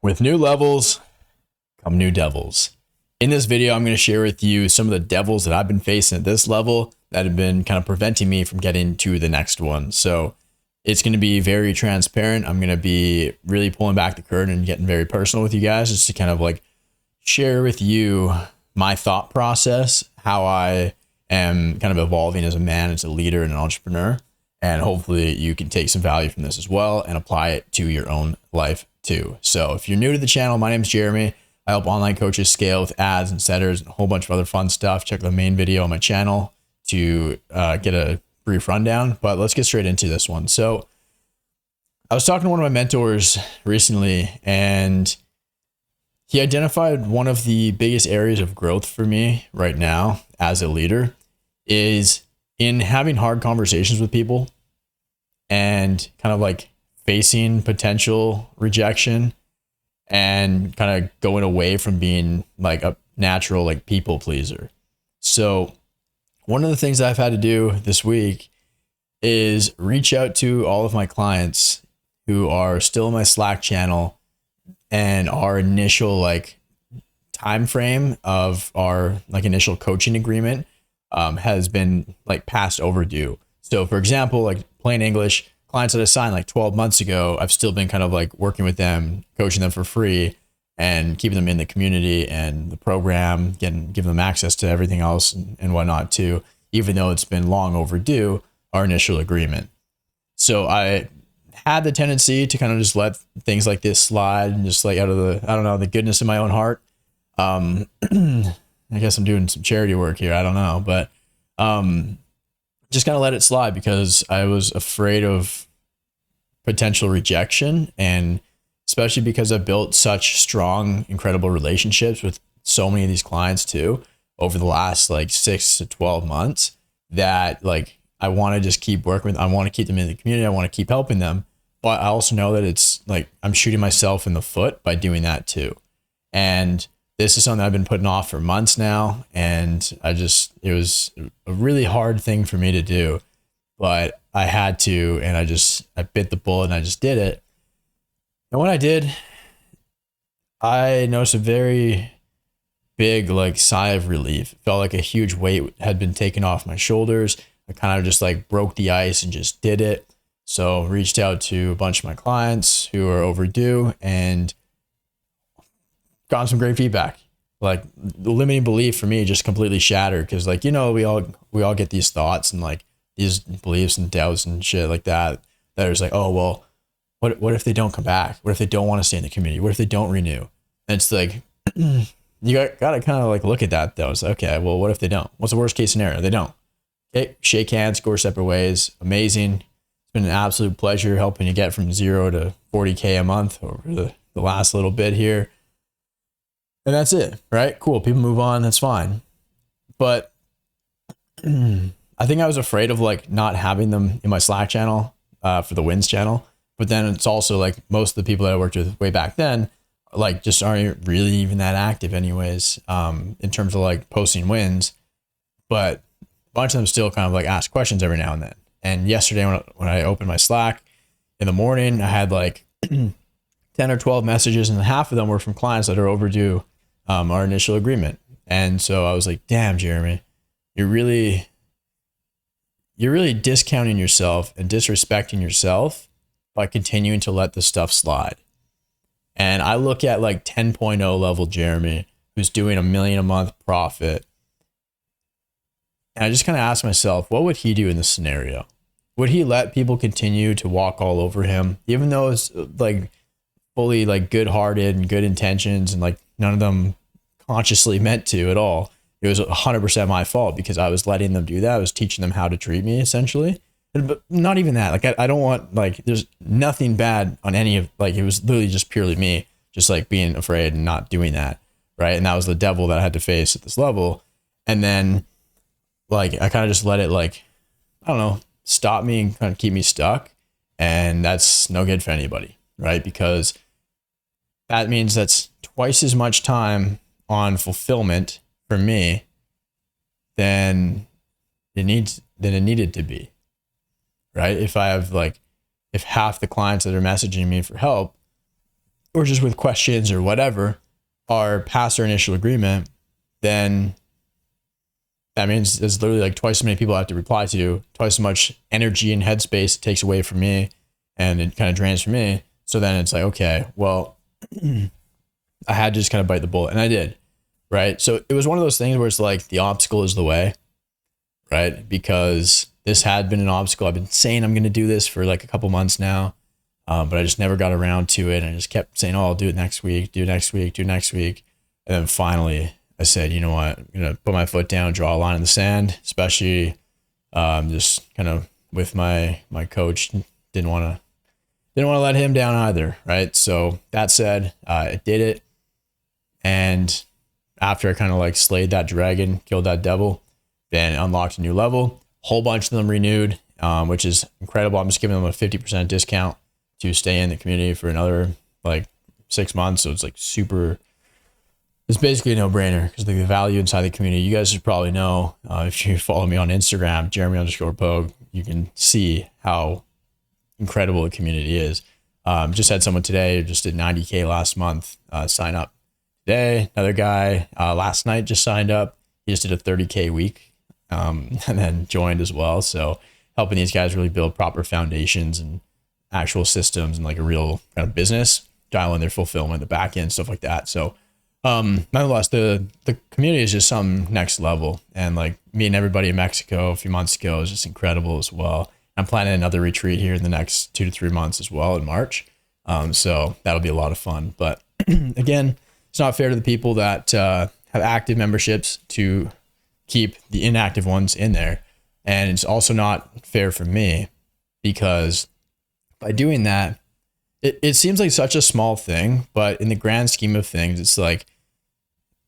With new levels come new devils. In this video, I'm going to share with you some of the devils that I've been facing at this level that have been kind of preventing me from getting to the next one. So it's going to be very transparent. I'm going to be really pulling back the curtain and getting very personal with you guys just to kind of like share with you my thought process, how I am kind of evolving as a man, as a leader, and an entrepreneur. And hopefully you can take some value from this as well and apply it to your own life too. So if you're new to the channel, my name is Jeremy. I help online coaches scale with ads and setters and a whole bunch of other fun stuff. Check the main video on my channel to get a brief rundown, but let's get straight into this one. So I was talking to one of my mentors recently, and he identified one of the biggest areas of growth for me right now as a leader is in having hard conversations with people and kind of like facing potential rejection and kind of going away from being like a natural like people pleaser. So one of the things I've had to do this week is reach out to all of my clients who are still in my Slack channel, and our initial like time frame of our like initial coaching agreement has been like past overdue. So for example, like plain English, clients that I signed like 12 months ago, I've still been kind of like working with them, coaching them for free and keeping them in the community and the program, giving them access to everything else and whatnot too, even though it's been long overdue, our initial agreement. So I had the tendency to kind of just let things like this slide and just like out of the, I don't know, the goodness of my own heart. I guess I'm doing some charity work here. I don't know, but just kind of let it slide because I was afraid of potential rejection, and especially because I built such strong, incredible relationships with so many of these clients too over the last like 6 to 12 months that like I want to just keep working with. I want to keep them in the community. I want to keep helping them, but I also know that it's like I'm shooting myself in the foot by doing that too. And this is something I've been putting off for months now. And it was a really hard thing for me to do, but I had to, and I bit the bullet and I just did it. And when I did, I noticed a very big like sigh of relief. It felt like a huge weight had been taken off my shoulders. I kind of just like broke the ice and just did it. So reached out to a bunch of my clients who are overdue and gotten some great feedback. Like the limiting belief for me just completely shattered because like, you know, we all get these thoughts and like these beliefs and doubts and shit like that are just like, oh, well, what if they don't come back? What if they don't want to stay in the community? What if they don't renew? And it's like, you got to kind of like look at that though. It's like, okay, well, what if they don't? What's the worst case scenario? They don't. Okay, shake hands, go our separate ways. Amazing. It's been an absolute pleasure helping you get from 0 to 40K a month over the last little bit here. And that's it, right? Cool. People move on. That's fine. But I think I was afraid of like not having them in my Slack channel for the wins channel. But then it's also like most of the people that I worked with way back then, like just aren't really even that active anyways, in terms of like posting wins. But a bunch of them still kind of like ask questions every now and then. And yesterday when I opened my Slack in the morning, I had like 10 or 12 messages, and half of them were from clients that are overdue our initial agreement. And so I was like, damn, Jeremy, you're really discounting yourself and disrespecting yourself by continuing to let this stuff slide. And I look at like 10.0 level Jeremy, who's doing $1 million a month profit. And I just kind of ask myself, what would he do in this scenario? Would he let people continue to walk all over him, even though it's like fully like good-hearted and good intentions and like none of them consciously meant to at all? It was 100% my fault because I was letting them do that. I was teaching them how to treat me essentially. But not even that. Like I don't want like there's nothing bad on any of like it was literally just purely me just like being afraid and not doing that, right? And that was the devil that I had to face at this level. And then like I kind of just let it like I don't know stop me and kind of keep me stuck, and that's no good for anybody, right? Because that means that's twice as much time on fulfillment for me than it needed to be, right? If half the clients that are messaging me for help or just with questions or whatever are past our initial agreement, then that means there's literally like twice as many people I have to reply to, twice as much energy and headspace it takes away from me, and it kind of drains from me. So then it's like, okay, well, I had to just kind of bite the bullet, and I did, right? So it was one of those things where it's like the obstacle is the way, right? Because this had been an obstacle. I've been saying I'm going to do this for like a couple months now, but I just never got around to it. And I just kept saying, oh, I'll do it next week, do next week, do next week. And then finally I said, you know what, I'm going to put my foot down, draw a line in the sand, especially just kind of with my coach. Didn't want to let him down either, right? So that said, I did it. And after I kind of like slayed that dragon, killed that devil, then unlocked a new level. Whole bunch of them renewed, which is incredible. I'm just giving them a 50% discount to stay in the community for another like 6 months. So it's like super, it's basically a no-brainer because the value inside the community, you guys should probably know, if you follow me on Instagram, Jeremy_Pogue, you can see how incredible the community is. Just had someone today who just did 90K last month sign up today. Another guy last night just signed up. He just did a 30K week and then joined as well. So helping these guys really build proper foundations and actual systems and like a real kind of business, dial in their fulfillment, the back end, stuff like that. So nonetheless, the community is just some next level. And like meeting everybody in Mexico a few months ago is just incredible as well. I'm planning another retreat here in the next 2 to 3 months as well in March. So that'll be a lot of fun. But again, it's not fair to the people that have active memberships to keep the inactive ones in there. And it's also not fair for me because by doing that, it seems like such a small thing, but in the grand scheme of things, it's like,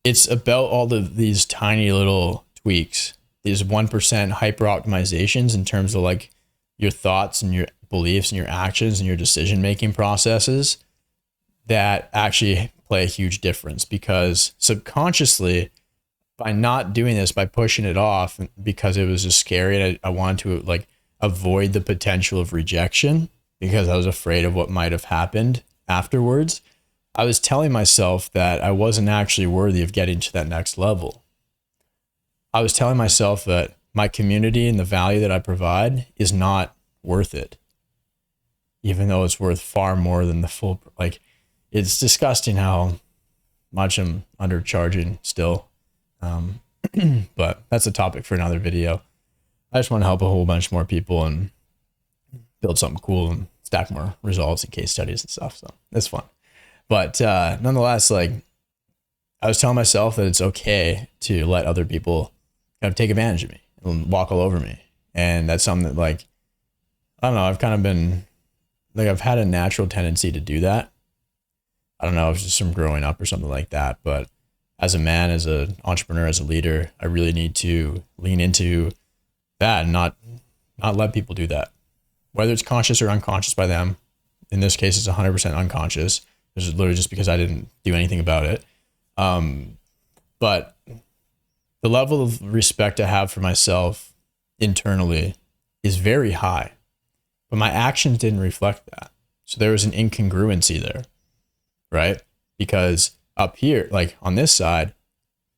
it's about all of these tiny little tweaks, these 1% hyper optimizations in terms of like your thoughts and your beliefs and your actions and your decision-making processes that actually play a huge difference. Because subconsciously, by not doing this, by pushing it off because it was just scary and I wanted to like avoid the potential of rejection because I was afraid of what might have happened afterwards, I was telling myself that I wasn't actually worthy of getting to that next level. I was telling myself that my community and the value that I provide is not worth it, even though it's worth far more than the full, like, it's disgusting how much I'm undercharging still. But that's a topic for another video. I just want to help a whole bunch more people and build something cool and stack more results and case studies and stuff. So that's fun. But nonetheless, like, I was telling myself that it's okay to let other people kind of take advantage of me and walk all over me. And that's something that, like, I don't know, I've kind of been, like, I've had a natural tendency to do that. I don't know if it's just from growing up or something like that. But as a man, as an entrepreneur, as a leader, I really need to lean into that and not let people do that. Whether it's conscious or unconscious by them. In this case, it's 100% unconscious. This is literally just because I didn't do anything about it. But the level of respect I have for myself internally is very high, but my actions didn't reflect that. So there was an incongruency there, right? Because up here, like on this side,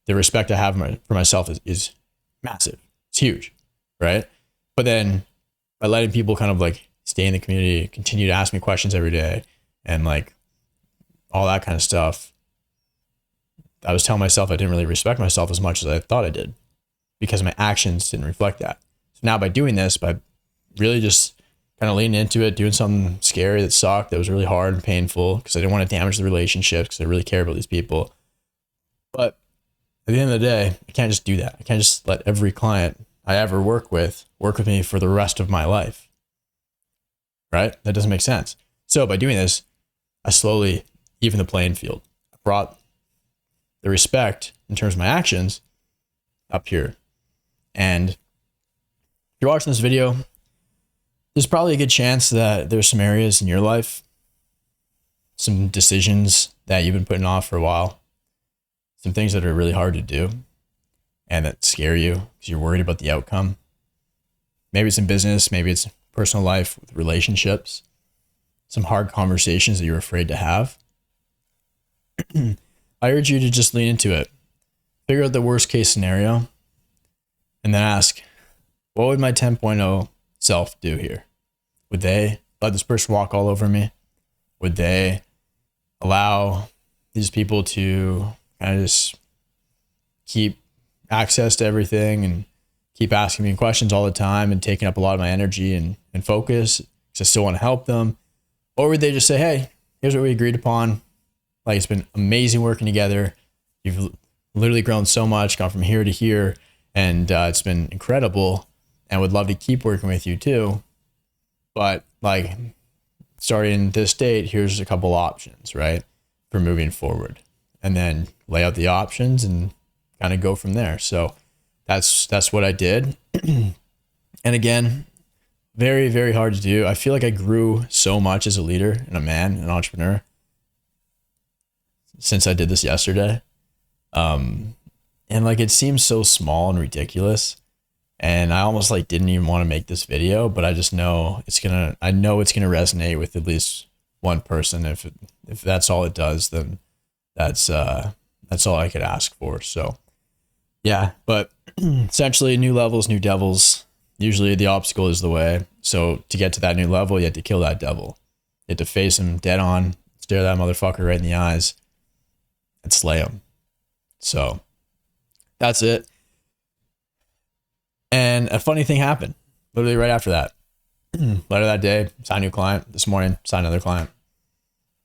the respect I have for myself is massive. It's huge, right? But then by letting people kind of like stay in the community, continue to ask me questions every day and like all that kind of stuff, I was telling myself I didn't really respect myself as much as I thought I did because my actions didn't reflect that. So now by doing this, by really just kind of leaning into it, doing something scary that sucked, that was really hard and painful because I didn't want to damage the relationships because I really care about these people. But at the end of the day, I can't just do that. I can't just let every client I ever work with me for the rest of my life, right? That doesn't make sense. So by doing this, I slowly even the playing field. I brought the respect in terms of my actions up here. And if you're watching this video, there's probably a good chance that there's some areas in your life, some decisions that you've been putting off for a while, some things that are really hard to do and that scare you because you're worried about the outcome. Maybe it's in business, maybe it's personal life with relationships, some hard conversations that you're afraid to have. I urge you to just lean into it. Figure out the worst case scenario and then ask, what would my 10.0 self do here? Would they let this person walk all over me? Would they allow these people to kind of just keep access to everything and keep asking me questions all the time and taking up a lot of my energy and focus because I still want to help them? Or would they just say, hey, here's what we agreed upon. Like, it's been amazing working together. You've literally grown so much, gone from here to here, and it's been incredible, and would love to keep working with you too. But like, starting this date, here's a couple options, right, for moving forward, and then lay out the options and kind of go from there. So that's what I did. And again, very, very hard to do. I feel like I grew so much as a leader and a man, an entrepreneur, since I did this yesterday. And like, it seems so small and ridiculous. And I almost like didn't even want to make this video, but I just know I know it's going to resonate with at least one person. If that's all it does, then that's all I could ask for. So yeah, but essentially, new levels, new devils. Usually the obstacle is the way. So to get to that new level, you have to kill that devil. You have to face him dead on, stare that motherfucker right in the eyes, and slay him. So that's it. And a funny thing happened literally right after that. Later that day, signed a new client. This morning, signed another client.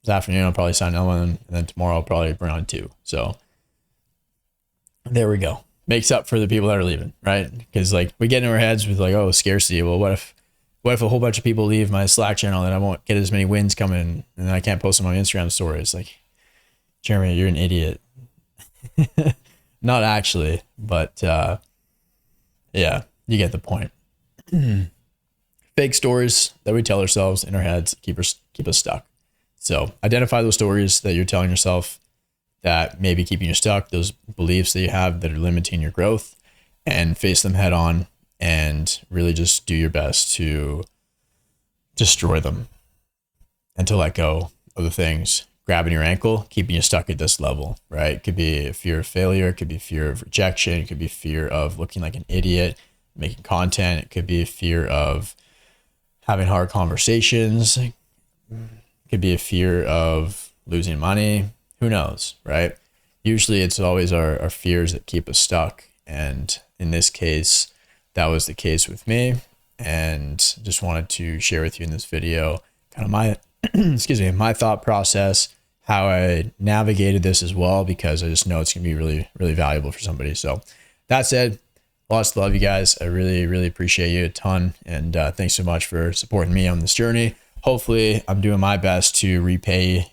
This afternoon, I'll probably sign another one. And then tomorrow, I'll probably bring on 2. So there we go. Makes up for the people that are leaving, right? Because like, we get in our heads with like, oh, scarcity. Well, what if a whole bunch of people leave my Slack channel and I won't get as many wins coming and I can't post them on Instagram stories? Like, Jeremy, you're an idiot. Not actually, but yeah, you get the point. Fake stories that we tell ourselves in our heads keep us stuck. So identify those stories that you're telling yourself that may be keeping you stuck, those beliefs that you have that are limiting your growth, and face them head on and really just do your best to destroy them and to let go of the things grabbing your ankle, keeping you stuck at this level, right? It could be a fear of failure. It could be fear of rejection. It could be fear of looking like an idiot, making content. It could be a fear of having hard conversations. It could be a fear of losing money. Who knows, right? Usually it's always our fears that keep us stuck. And in this case, that was the case with me. And just wanted to share with you in this video kind of my my thought process, how I navigated this as well, because I just know it's gonna be really, really valuable for somebody. So that said, lots of love, you guys. I really, really appreciate you a ton. And thanks so much for supporting me on this journey. Hopefully I'm doing my best to repay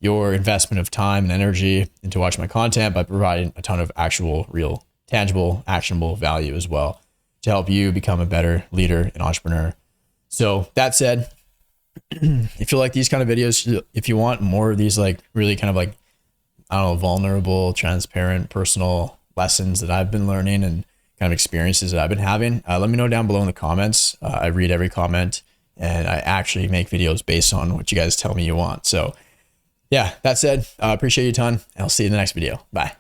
your investment of time and energy into watching my content by providing a ton of actual, real, tangible, actionable value as well to help you become a better leader and entrepreneur. So that said, if you like these kind of videos, if you want more of these, like really kind of like, I don't know, vulnerable, transparent, personal lessons that I've been learning and kind of experiences that I've been having, let me know down below in the comments. I read every comment and I actually make videos based on what you guys tell me you want. So yeah, that said, I appreciate you a ton and I'll see you in the next video. Bye.